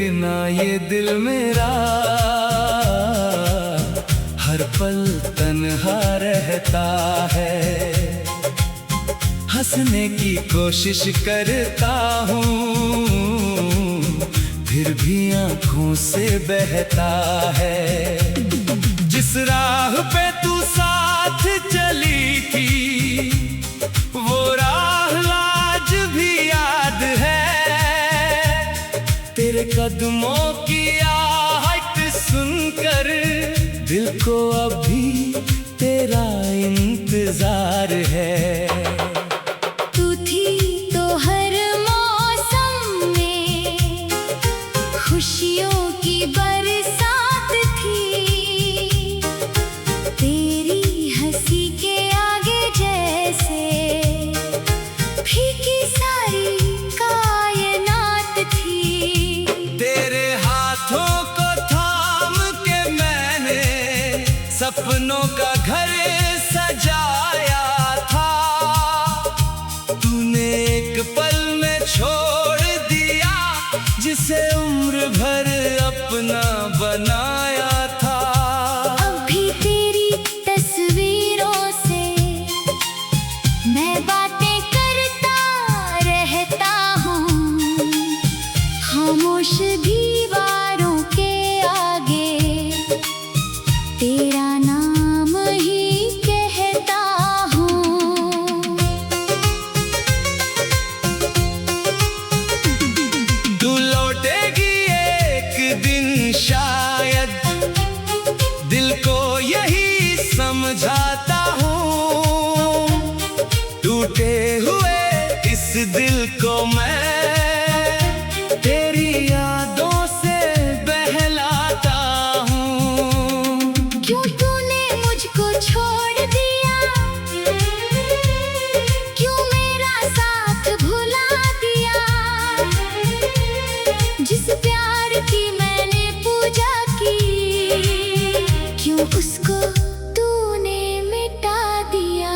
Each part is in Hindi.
बिना ये दिल मेरा हर पल तन्हा रहता है। हंसने की कोशिश करता हूँ फिर भी आँखों से बहता है। जिस राह पे तू साथ चली थी वो राह आज भी याद है। तेरे कदमों की आहट सुनकर दिल को अभी तेरा इंतजार है। तू थी तो हर मौसम में खुशियों की बरसात थी। तेरी हंसी के आगे जैसे फीकी सारी कायनात थी। तेरे हाथों को थाम के मैंने सपनों का घर सजाया था। तूने एक पल में छोड़ दिया जिसे उम्र भर अपना बनाया था। अभी तेरी तस्वीरों से मैं बातें करता रहता हूँ। खामोश दीवारों के आगे तेरा नाम ही कहता हूँ। तू लौटेगी एक दिन शायद, दिल को यही समझाता हूँ। टूटे हुए इस दिल को मैं तेरी यादों से बहलाता हूँ। क्यों तूने मुझको छोड़ दिया, क्यों मेरा साथ भुला दिया। जिस प्यार की मैंने पूजा की क्यों उसको तूने मिटा दिया।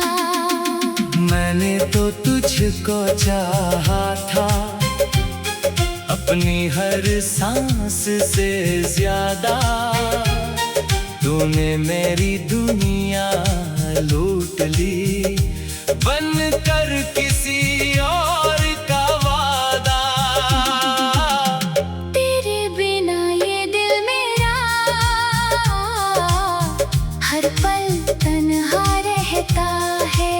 मैंने तो तुझको चाहा था अपनी हर सांस से ज्यादा। तूने मेरी दुनिया लूट ली बनकर किसी और का वादा। तेरे बिना ये दिल मेरा हर पल तन्हा रहता है।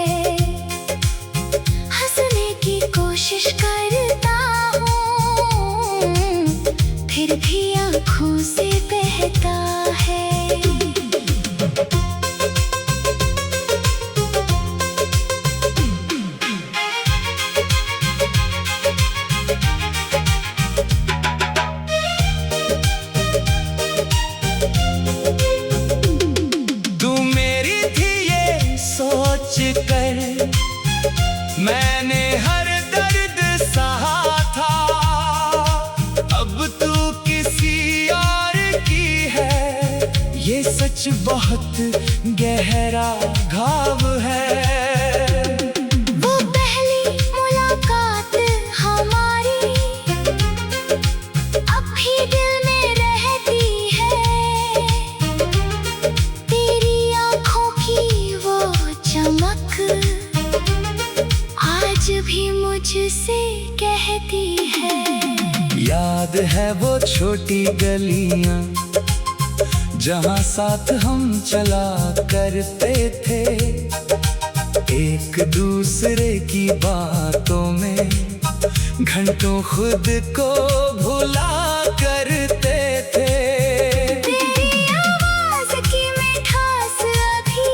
हंसने की कोशिश करता हूँ फिर भी आँखों से बहता है। तू मेरी थी ये सोच कर मैंने हर दर्द सहा था। अब तू किसी और की है ये सच बहुत गहरा घाव है। वो पहली मुलाकात हमारी अब भी दिल में रहती है। तेरी आँखों की वो चमक आज भी मुझसे कहती है। याद है वो छोटी गलियां जहां साथ हम चला करते थे। एक दूसरे की बातों में घंटों खुद को भुला करते थे। तेरी आवाज़ की मिठास अभी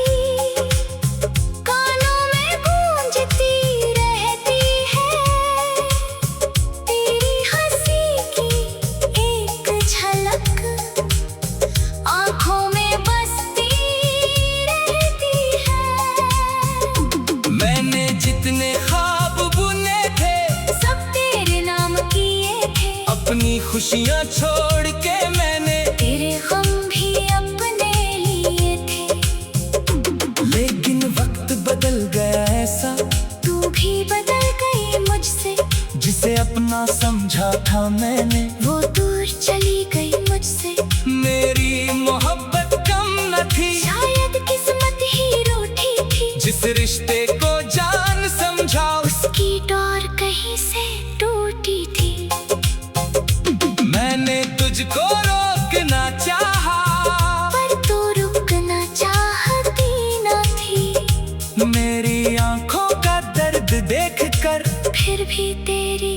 कानों में गूंजती रहती है। तेरी हंसी की एक झलक आँखों में बसती रहती है। मैंने जितने ख्वाब बुने थे सब तेरे नाम किए थे। अपनी खुशियाँ छोड़ के मैंने तेरे गम भी अपने लिए थे। लेकिन वक्त बदल गया ऐसा तू भी बदल गई मुझसे। जिसे अपना समझा था मैंने वो दूर चला मैंने तुझको रोकना चाहा, पर तू रुकना चाहती न थी। मेरी आंखों का दर्द देखकर फिर भी तेरी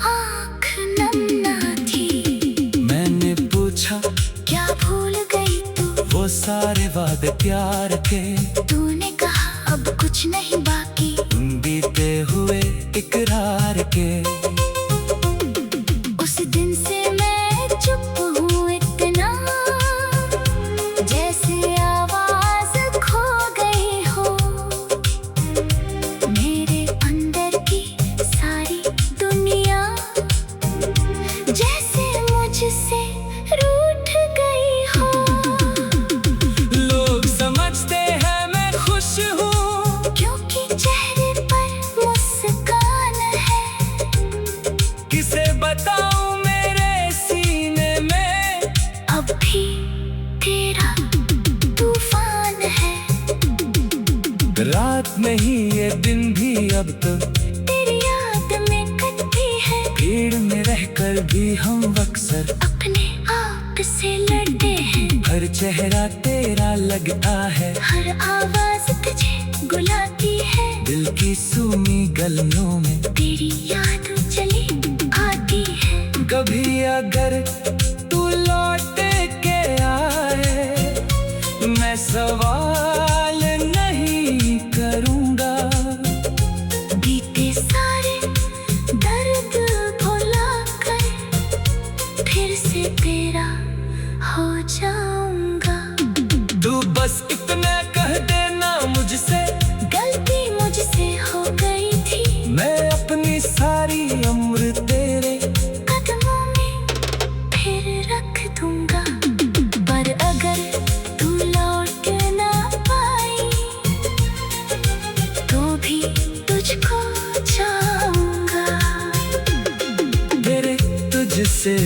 आँख नम न थी। मैंने पूछा क्या भूल गई तू? वो सारे वादे प्यार के, तूने कहा अब कुछ नहीं बाकी। उन बीते हुए इकरार के। उस दिन से मैं चुप हूँ इतना, जैसे आवाज खो गई हो। मेरे अंदर की सारी दुनिया जैसे मुझसे रूठ गई हो। लोग समझते हैं मैं खुश हूँ, क्योंकि चेहरे पर मुस्कान है। किसे बताऊं मेरे सीने में अब भी तेरा तूफान है। रात नहीं ये दिन भी अब तो तेरी याद में कटती है। भीड़ में रहकर भी हम अक्सर अपने आप से लड़ते हैं। हर चेहरा तेरा लगता है, हर आवाज तुझे बुलाती है। दिल की सूनी गलियों में तेरी याद चली आती है। कभी अगर तू लौट के आए, मैं सवाल नहीं करूँगा। बीते सारे दर्द भुलाकर फिर से तेरा हो जाऊंगा। तू बस इतना कह देना मुझसे, गलती मुझसे हो गई थी। मैं अपनी सारी उम्र तेरे कदमों में फिर रख दूंगा। पर अगर तू लौट ना पाई तो भी तुझको चाहूंगा। मेरे तुझसे।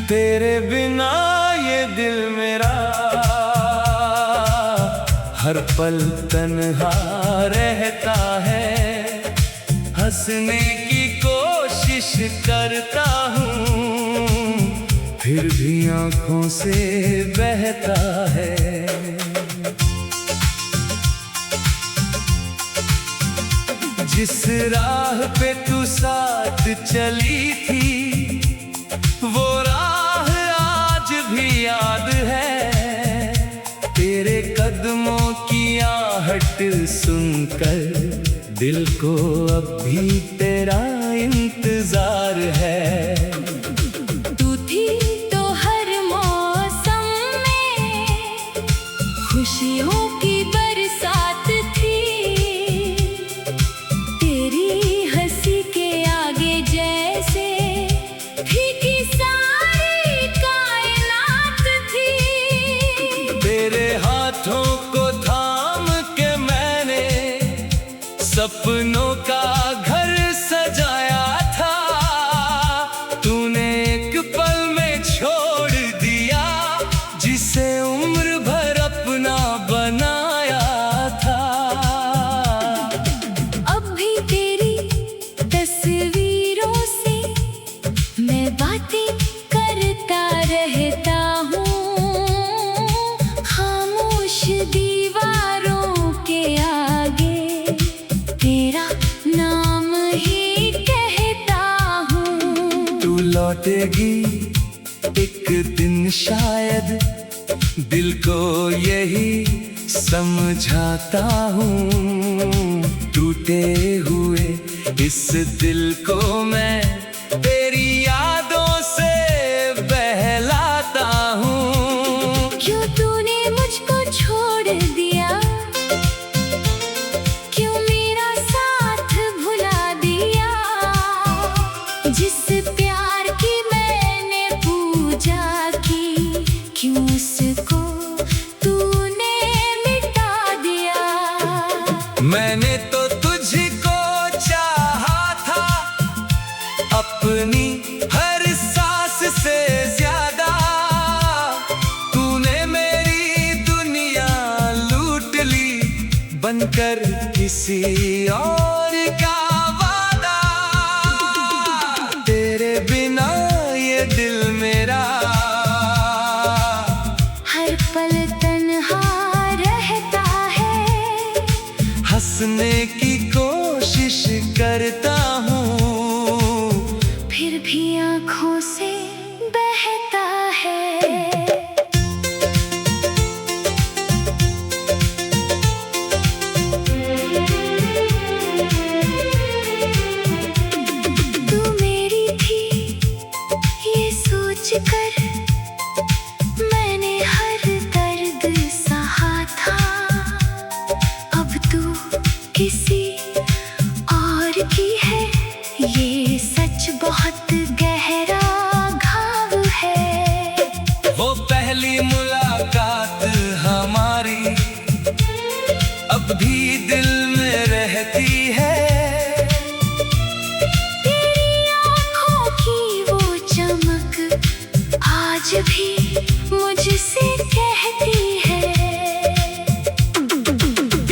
तेरे बिना ये दिल मेरा हर पल तन्हा रहता है। हंसने की कोशिश करता हूँ, फिर भी आंखों से बहता है। जिस राह पे तू साथ चली थी, वो राह आज भी याद है। तेरे कदमों की आहट सुनकर दिल को अब भी तेरा इंतजार है। तू थी तो हर मौसम में खुशियों की बरसात थी। तेरी हंसी के आगे जैसे फीकी सारी कायनात थी। तेरे हाथों को थाम के मैंने सपनों का घर सजाया था। तूने एक पल में छोड़ दिया, जिसे उम्र भर अपना बनाया था। अब भी तेरी तस्वीरों से मैं बातें करता रहता हूँ। खामोश दीवारों के आगे तेरा नाम ही कहता हूँ। तू लौटेगी एक दिन शायद, दिल को यही समझाता हूँ। टूटे हुए इस दिल को मैं तेरी यादों से बहलाता हूँ। क्यों तूने मुझको छोड़ दिया? क्यों मेरा साथ भुला दिया? जिस प्यार की मैंने पूजा की, क्यों उसको तूने मिटा दिया? मैंने तो कर किसी और का वादा, तेरे बिना ये दिल मेरा हर पल तन्हा रहता है। हंसने की कोशिश करता हूँ, फिर भी आँखों से बहता है। तू मेरी थी ये सोच कर मैंने हर दर्द सहा था। अब तू किसी और की है, ये सच बहुत गहरा घाव है। वो पहली मुलाकात हमारी अब भी दिल में रहती है। तेरी आँखों की वो चमक आज भी मुझसे कहती है।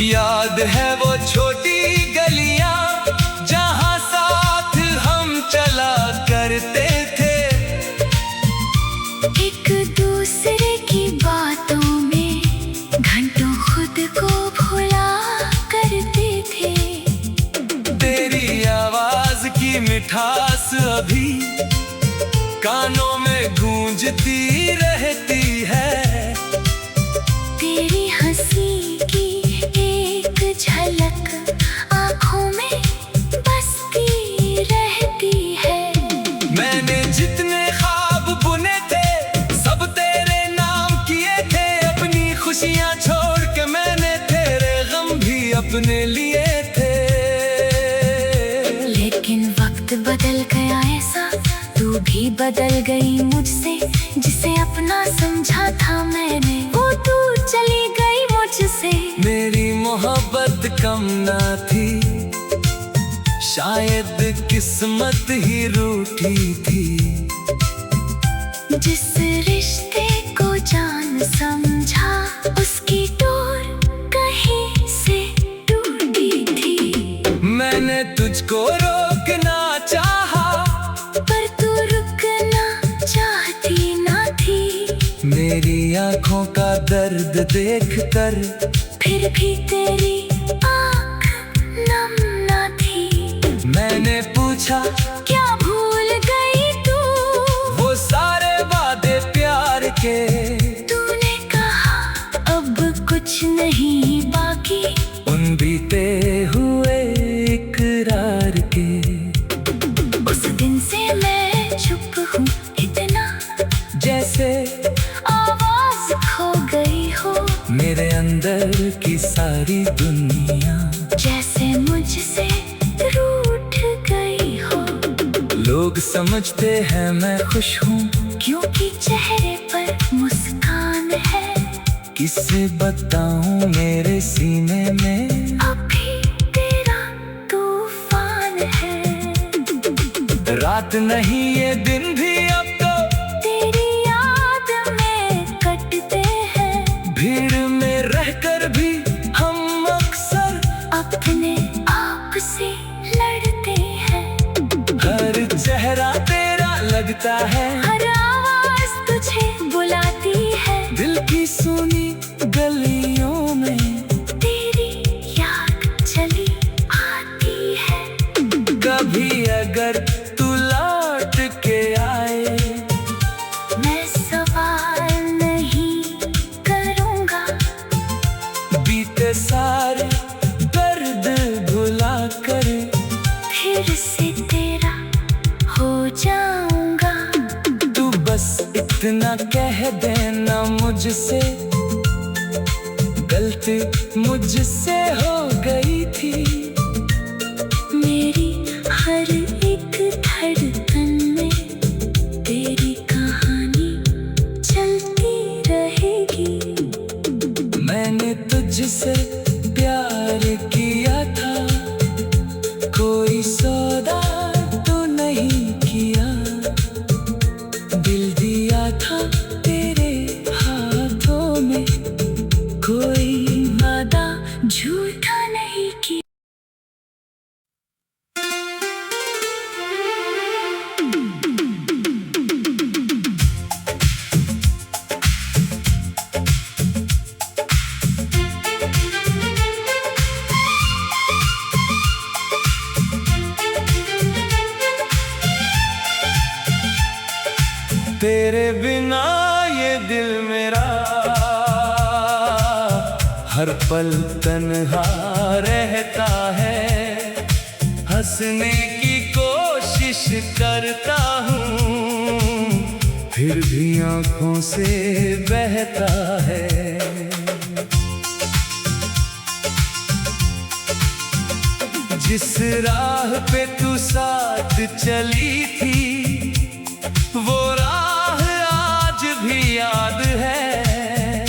याद है वो छोटी गलियां जहां साथ हम चला करते थे। एक दूसरे की बातों में घंटों खुद को भुला करते थे। तेरी आवाज की मिठास अभी कानों में गूंजती रहती है। तेरी हंसी की एक झलक आँखों में बसती रहती है। मैंने जितने ख्वाब बुने थे सब तेरे नाम किए थे। अपनी खुशियां छोड़ के मैंने तेरे गम भी अपने लिए थे। लेकिन वक्त बदल गया ऐसा, तू भी बदल गई मुझसे। जिसे अपना समझा था मैंने, वो तू चली गई मुझसे। मेरी मोहब्बत कम ना थी, शायद किस्मत ही रूठी थी। जिस रिश्ते को जान समझा उसकी डोर कहीं से टूटी थी। मैंने तुझको रोकना चाहा पर तू रुकना चाहती ना थी। मेरी आँखों का दर्द देखकर फिर भी तेरी आँख नम ना थी। मैंने पूछा क्या भूल गई तू वो सारे वादे प्यार के। तूने कहा अब कुछ नहीं बाकी, उन बीते हुए इकरार के। उस दिन से मैं चुप हूँ इतना, जैसे आवाज खो गई हो। मेरे अंदर की सारी दुनिया जैसे मुझसे रूठ गई हो। लोग समझते हैं मैं खुश हूँ, क्योंकि चेहरे पर मुस्कान है। किसे बताऊं मेरे सीने में अभी तेरा तूफान है। रात नहीं ये दिन भी अब तो तेरी याद में कटते हैं। भीड़ में रहकर भी हम अक्सर अपने आप से लड़ते हैं। हर चेहरा तेरा लगता है, हर आवाज तुझे बुलाती है। दिल की सुनी गलियों में तेरी याद चली आती है। कभी अगर तू लौट के आए, मैं सवाल नहीं करूँगा। बीते सारे दर्द भुला कर फिर से तेरा हो जाऊंगा। तू बस इतना कह देना मुझसे, गलती मुझसे हो गई थी। मेरी हर एक धड़कन में तेरी कहानी चलती रहेगी। मैंने तुझसे प्यार किया था, कोई सौदा तो नहीं किया। दिल दिया था तेरे हाथों में, कोई वादा झूठा नहीं। तेरे बिना ये दिल मेरा हर पल तन्हा रहता है। हंसने की कोशिश करता हूँ फिर भी आंखों से बहता है। जिस राह पे तू साथ चली थी वो राह आज भी याद है।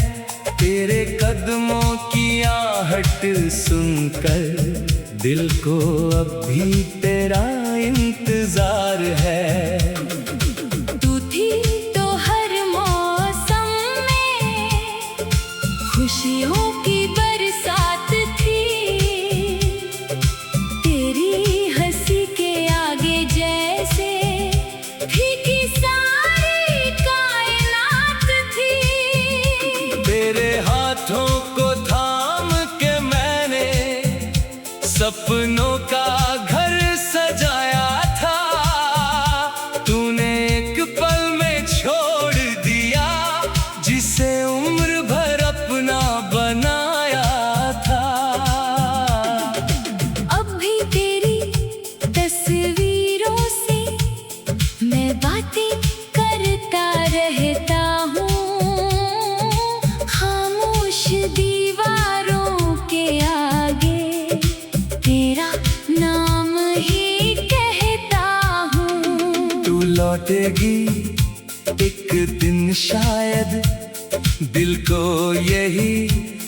तेरे कदमों की आहट सुनकर दिल को अब भी तेरा इंतजार है। तू थी तो हर मौसम में खुशियों की बरसात थी। तेरी हंसी के आगे जैसे फीकी सारी कायनात थी। तेरे हाथों को थाम के मैंने सपनों का घर सजाया था। तूने एक पल में छोड़ दिया जिसे उम्र भर अपना बनाया था। अब भी तेरी तस्वीरों से मैं बातें करता रहता हूँ। खामोश दीवारों के आगे तेरा नाम ही कहता हूँ। तू लौटेगी एक दिन शायद दिल को यही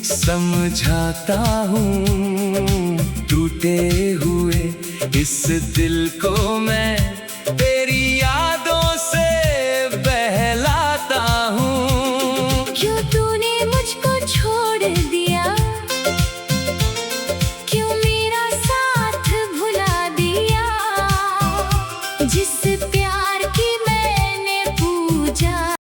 समझाता हूँ। टूटे हुए इस दिल को मैं